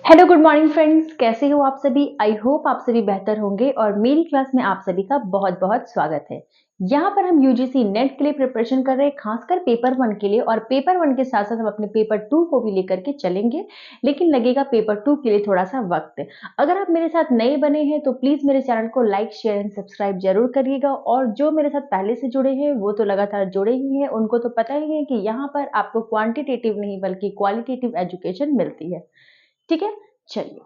Hello good morning friends, कैसे हो आप सभी। आई होप आप सभी बेहतर होंगे और मेरी क्लास में आप सभी का बहुत बहुत स्वागत है। यहाँ पर हम यूजीसी नेट के लिए प्रिपरेशन कर रहे हैं, खासकर पेपर 1 के लिए। और पेपर 1 के साथ साथ हम अपने पेपर 2 को भी लेकर के चलेंगे, लेकिन लगेगा पेपर 2 के लिए थोड़ा सा वक्त। अगर आप मेरे साथ नए बने हैं तो प्लीज मेरे चैनल को लाइक शेयर एंड सब्सक्राइब जरूर करिएगा। और जो मेरे साथ पहले से जुड़े हैं वो तो लगातार जुड़े ही हैं, उनको तो पता ही है कि यहाँ पर आपको क्वांटिटेटिव नहीं बल्कि क्वालिटेटिव एजुकेशन मिलती है। ठीक है, चलिए।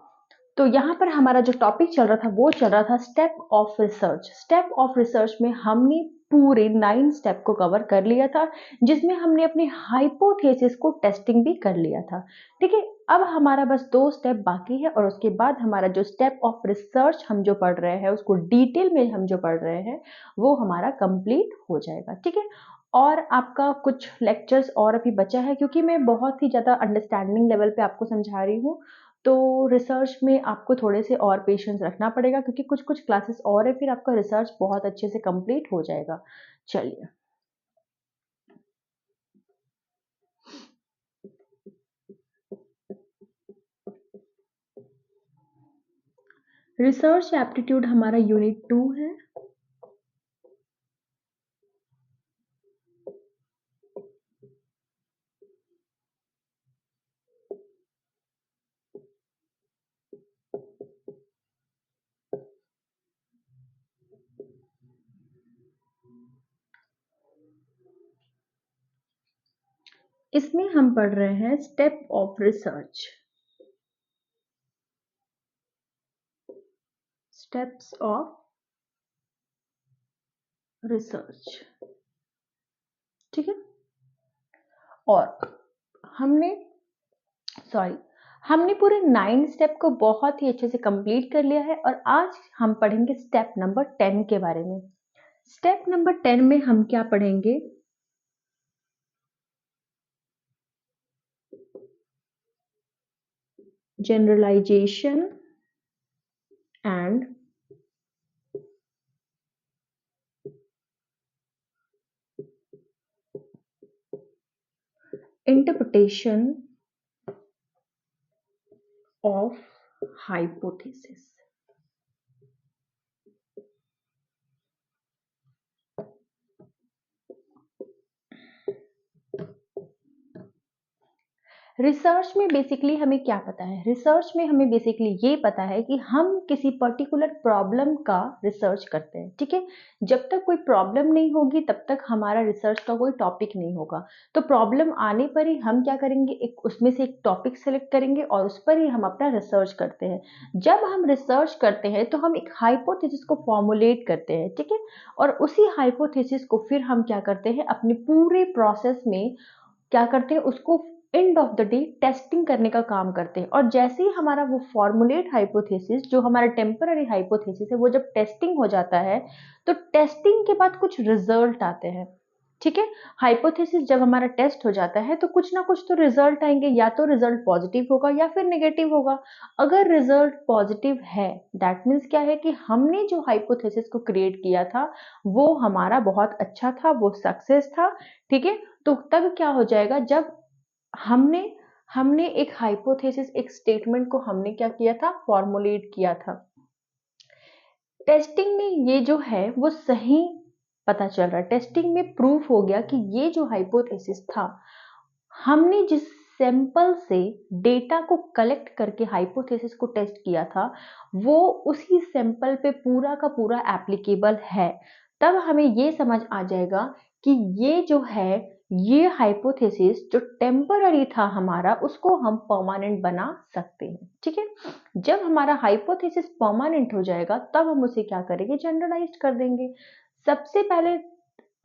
तो यहाँ पर हमारा जो टॉपिक चल रहा था वो चल रहा था step of research. Step of research में हमने पूरे 9 स्टेप को कवर कर लिया था, जिसमें हमने अपने हाइपोथेसिस को टेस्टिंग भी कर लिया था। ठीक है, अब हमारा बस 2 स्टेप बाकी है और उसके बाद हमारा जो स्टेप ऑफ रिसर्च हम जो पढ़ रहे हैं, उसको डिटेल में हम जो पढ़ रहे हैं, वो हमारा कंप्लीट हो जाएगा। ठीक है, और आपका कुछ लेक्चर्स और अभी बचा है, क्योंकि मैं बहुत ही ज़्यादा अंडरस्टैंडिंग लेवल पे आपको समझा रही हूँ। तो रिसर्च में आपको थोड़े से और पेशेंस रखना पड़ेगा, क्योंकि कुछ कुछ क्लासेस और है, फिर आपका रिसर्च बहुत अच्छे से कंप्लीट हो जाएगा। चलिए, रिसर्च एप्टीट्यूड हमारा यूनिट 2 है। इसमें हम पढ़ रहे हैं step of research. Steps of research, ठीक है। और हमने सॉरी हमने पूरे 9 स्टेप को बहुत ही अच्छे से कंप्लीट कर लिया है, और आज हम पढ़ेंगे स्टेप नंबर 10 के बारे में। स्टेप नंबर 10 में हम क्या पढ़ेंगे? Generalization and interpretation of hypothesis. Research में बेसिकली हमें क्या पता है? रिसर्च में हमें बेसिकली ये पता है कि हम किसी पर्टिकुलर प्रॉब्लम का रिसर्च करते हैं। ठीक है, जब तक कोई प्रॉब्लम नहीं होगी तब तक हमारा रिसर्च का कोई टॉपिक नहीं होगा। तो प्रॉब्लम आने पर ही हम क्या करेंगे, एक उसमें से एक टॉपिक सेलेक्ट करेंगे और उस पर ही हम अपना रिसर्च करते हैं। जब हम रिसर्च करते हैं तो हम एक हाइपोथेसिस को फॉर्मुलेट करते हैं। ठीक है, और उसी हाइपोथेसिस को फिर हम क्या करते हैं, अपने पूरे प्रोसेस में क्या करते हैं, उसको end of the day testing करने का काम करते हैं। और जैसे ही हमारा वो फॉर्मुलेट हाइपोथेसिस, जो हमारा टेम्पररी हाइपोथेसिस है, वो जब टेस्टिंग हो जाता है तो टेस्टिंग के बाद कुछ रिजल्ट आते हैं। ठीक है, हाइपोथेसिस जब हमारा टेस्ट हो जाता है तो कुछ ना कुछ तो रिजल्ट आएंगे, या तो रिजल्ट पॉजिटिव होगा या फिर नेगेटिव होगा। अगर रिजल्ट पॉजिटिव है, दैट मीन्स क्या है कि हमने जो हाइपोथेसिस को क्रिएट किया था वो हमारा बहुत अच्छा था, वो सक्सेस था। ठीक है, तो तब क्या हो जाएगा, जब हमने हमने एक हाइपोथेसिस, एक स्टेटमेंट को हमने क्या किया था, फॉर्मुलेट किया था। टेस्टिंग में ये जो है वो सही पता चल रहा है। टेस्टिंग में प्रूफ हो गया कि ये जो हाइपोथेसिस था, हमने जिस सैंपल से डेटा को कलेक्ट करके हाइपोथेसिस को टेस्ट किया था, वो उसी सैंपल पे पूरा का पूरा एप्लीकेबल है। तब हमें ये समझ आ जाएगा कि ये जो है, ये हाइपोथेसिस जो टेम्पररी था हमारा, उसको हम परमानेंट बना सकते हैं। ठीक है, जब हमारा हाइपोथेसिस परमानेंट हो जाएगा तब हम उसे क्या करेंगे, जनरलाइज कर देंगे। सबसे पहले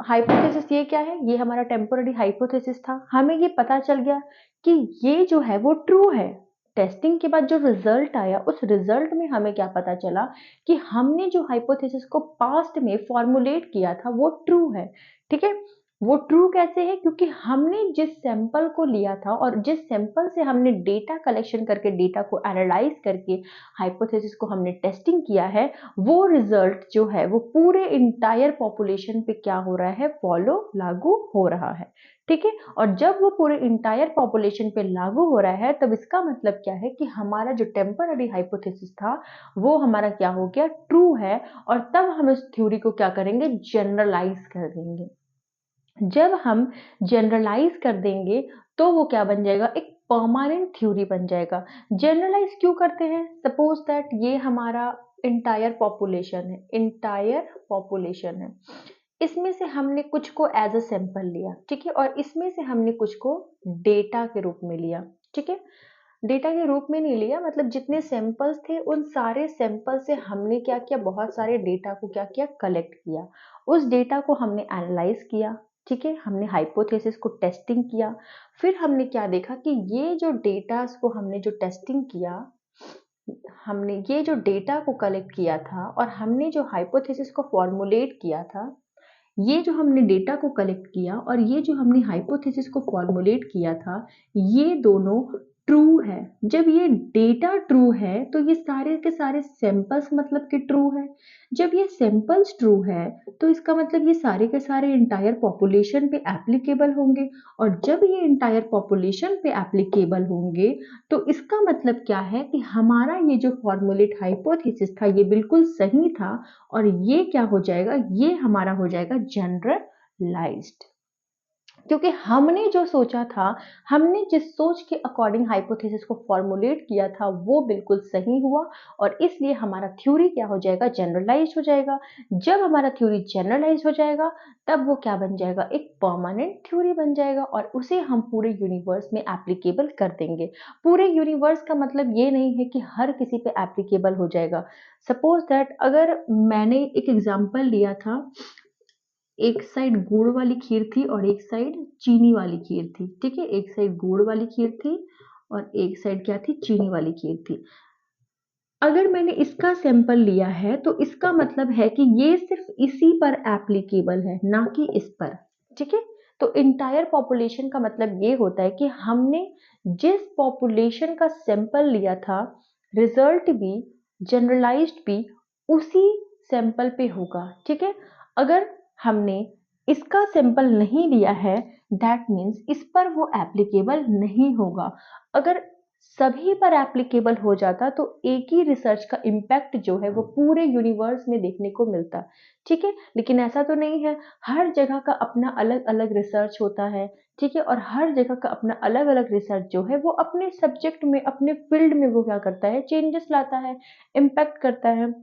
हाइपोथेसिस ये क्या है, ये हमारा टेम्पोररी हाइपोथेसिस था। हमें ये पता चल गया कि ये जो है वो ट्रू है। टेस्टिंग के बाद जो रिजल्ट आया, उस रिजल्ट में हमें क्या पता चला कि हमने जो हाइपोथेसिस को पास्ट में फॉर्मुलेट किया था वो ट्रू है। ठीक है, वो ट्रू कैसे है, क्योंकि हमने जिस सैंपल को लिया था और जिस सैंपल से हमने डेटा कलेक्शन करके, डेटा को एनालाइज करके हाइपोथेसिस को हमने टेस्टिंग किया है, वो रिजल्ट जो है वो पूरे इंटायर पॉपुलेशन पे क्या हो रहा है, फॉलो, लागू हो रहा है। ठीक है। और जब वो पूरे इंटायर पॉपुलेशन पे लागू हो रहा है तब इसका मतलब क्या है कि हमारा जो टेम्पररी हाइपोथेसिस था वो हमारा क्या हो गया, ट्रू है। और तब हम इस थ्योरी को क्या करेंगे, जनरलाइज कर देंगे। जब हम जनरलाइज कर देंगे तो वो क्या बन जाएगा, एक परमानेंट थ्योरी बन जाएगा। जनरलाइज क्यों करते हैं, सपोज दैट ये हमारा इंटायर पॉपुलेशन है, इंटायर पॉपुलेशन है, इसमें से हमने कुछ को एज अ सैंपल लिया, ठीक है, और इसमें से हमने कुछ को डेटा के रूप में लिया, ठीक है। डेटा के रूप में नहीं लिया, मतलब जितने सैंपल्स थे उन सारे सैंपल से हमने क्या किया, बहुत सारे डेटा को क्या किया, कलेक्ट किया। उस डेटा को हमने एनालाइज किया, ठीक है, हमने हाइपोथेसिस को टेस्टिंग किया। फिर हमने क्या देखा कि ये जो डेटास को हमने जो टेस्टिंग किया, हमने ये जो डेटा को कलेक्ट किया था और हमने जो हाइपोथेसिस को फॉर्मुलेट किया था, ये जो हमने डेटा को कलेक्ट किया और ये जो हमने हाइपोथेसिस को फॉर्मुलेट किया था, ये दोनों ट्रू है। जब ये डेटा ट्रू है तो ये सारे के सारे सैंपल्स मतलब कि ट्रू है। जब ये सैंपल्स ट्रू है तो इसका मतलब ये सारे के सारे इंटायर पॉपुलेशन पे एप्लीकेबल होंगे। और जब ये इंटायर पॉपुलेशन पे एप्लीकेबल होंगे तो इसका मतलब क्या है कि हमारा ये जो फॉर्मुलेट हाइपोथेसिस था ये बिल्कुल सही था। और ये क्या हो जाएगा, ये हमारा हो जाएगा जनरलाइज्ड। क्योंकि हमने जो सोचा था, हमने जिस सोच के अकॉर्डिंग हाइपोथेसिस को फॉर्मुलेट किया था वो बिल्कुल सही हुआ। और इसलिए हमारा थ्योरी क्या हो जाएगा, जनरलाइज हो जाएगा। जब हमारा थ्योरी जनरलाइज हो जाएगा तब वो क्या बन जाएगा, एक परमानेंट थ्योरी बन जाएगा और उसे हम पूरे यूनिवर्स में एप्लीकेबल कर देंगे। पूरे यूनिवर्स का मतलब ये नहीं है कि हर किसी पे एप्लीकेबल हो जाएगा। सपोज दैट अगर मैंने एक एग्जांपल लिया था, एक साइड गुड़ वाली खीर थी और एक साइड चीनी वाली खीर थी, ठीक है, एक साइड गुड़ वाली खीर थी और एक साइड क्या थी, चीनी वाली खीर थी। अगर मैंने इसका सैंपल लिया है तो इसका मतलब है कि ये सिर्फ इसी पर एप्लीकेबल है, ना कि इस पर, ठीक है। तो इंटायर पॉपुलेशन का मतलब ये होता है कि हमने जिस पॉपुलेशन का सैंपल लिया था, रिजल्ट भी जनरलाइज्ड भी उसी सैंपल पे होगा, ठीक है। अगर हमने इसका सैंपल नहीं लिया है दैट मीन्स इस पर वो एप्लीकेबल नहीं होगा। अगर सभी पर एप्लीकेबल हो जाता तो एक ही रिसर्च का इम्पैक्ट जो है वो पूरे यूनिवर्स में देखने को मिलता, ठीक है। लेकिन ऐसा तो नहीं है, हर जगह का अपना अलग अलग रिसर्च होता है, ठीक है, और हर जगह का अपना अलग अलग रिसर्च जो है वो अपने सब्जेक्ट में, अपने फील्ड में वो क्या करता है, चेंजेस लाता है, इम्पैक्ट करता है।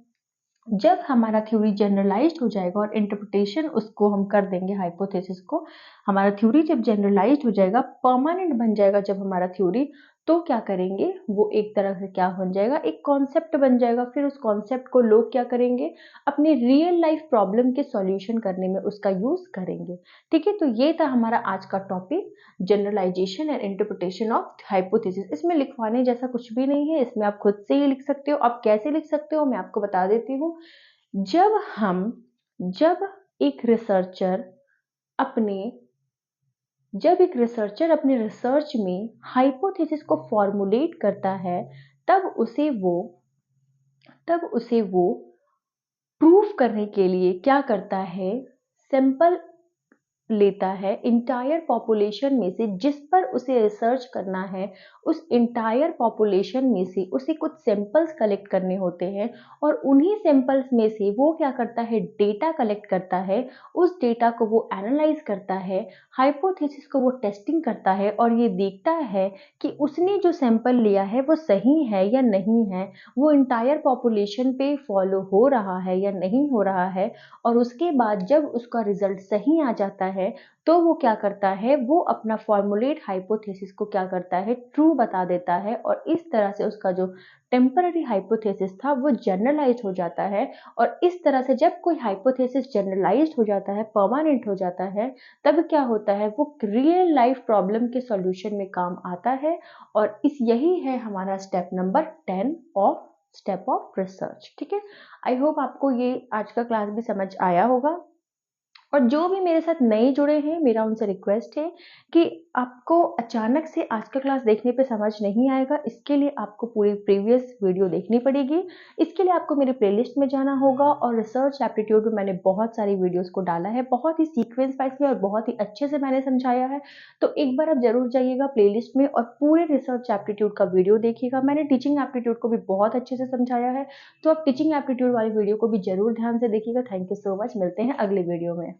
जब हमारा थ्योरी जनरलाइज्ड हो जाएगा और इंटरप्रिटेशन उसको हम कर देंगे हाइपोथेसिस को, हमारा थ्योरी जब जनरलाइज्ड हो जाएगा, परमानेंट बन जाएगा जब हमारा थ्योरी, तो क्या करेंगे, वो एक तरह से क्या बन जाएगा, एक कॉन्सेप्ट बन जाएगा। फिर उस कॉन्सेप्ट को लोग क्या करेंगे, अपने रियल लाइफ प्रॉब्लम के सॉल्यूशन करने में उसका यूज करेंगे, ठीक है। तो ये था हमारा आज का topic, generalization and interpretation of hypothesis. इसमें लिखवाने जैसा कुछ भी नहीं है, इसमें आप खुद से ही लिख सकते हो। आप कैसे लिख सकते हो मैं आपको बता देती हूँ। जब हम जब एक रिसर्चर अपने जब एक रिसर्चर अपने रिसर्च में हाइपोथेसिस को फॉर्मुलेट करता है तब उसे वो प्रूफ करने के लिए क्या करता है, सैंपल लेता है इंटायर पॉपुलेशन में से जिस पर उसे रिसर्च करना है। उस इंटायर पॉपुलेशन में से उसे कुछ सैंपल्स कलेक्ट करने होते हैं और उन्हीं सैंपल्स में से वो क्या करता है, डेटा कलेक्ट करता है। उस डेटा को वो एनालाइज करता है, हाइपोथेसिस को वो टेस्टिंग करता है और ये देखता है कि उसने जो सैंपल लिया है वो सही है या नहीं है, वो इंटायर पॉपुलेशन पे फॉलो हो रहा है या नहीं हो रहा है। और उसके बाद जब उसका रिजल्ट सही आ जाता है तो वो क्या करता है, वो अपना फॉर्मुलेट हाइपोथेसिस को क्या करता है, ट्रू बता देता है। और इस तरह से उसका जो टेम्पररी हाइपोथेसिस था वो जनरलाइज हो जाता है। और इस तरह से जब कोई हाइपोथेसिस जनरलाइज हो जाता है, परमानेंट हो जाता है, तब क्या होता है, वो रियल लाइफ प्रॉब्लम के सॉल्यूशन में काम आता है। और इस यही है हमारा step number 10 of step of research, ठीक है। आई होप आपको ये आज का क्लास भी समझ आया होगा। और जो भी मेरे साथ नए जुड़े हैं, मेरा उनसे रिक्वेस्ट है कि आपको अचानक से आज का क्लास देखने पे समझ नहीं आएगा, इसके लिए आपको पूरी प्रीवियस वीडियो देखनी पड़ेगी। इसके लिए आपको मेरी प्लेलिस्ट में जाना होगा और रिसर्च एप्टीट्यूड में मैंने बहुत सारी वीडियोज़ को डाला है, बहुत ही सीक्वेंस वाइज़ में और बहुत ही अच्छे से मैंने समझाया है। तो एक बार आप ज़रूर जाइएगा प्लेलिस्ट में और पूरे रिसर्च एप्टीट्यूड का वीडियो देखिएगा। मैंने टीचिंग एप्टीट्यूड को भी बहुत अच्छे से समझाया है, तो आप टीचिंग एप्टीट्यूड वाली वीडियो को भी ज़रूर ध्यान से देखिएगा। थैंक यू सो मच, मिलते हैं अगले वीडियो में।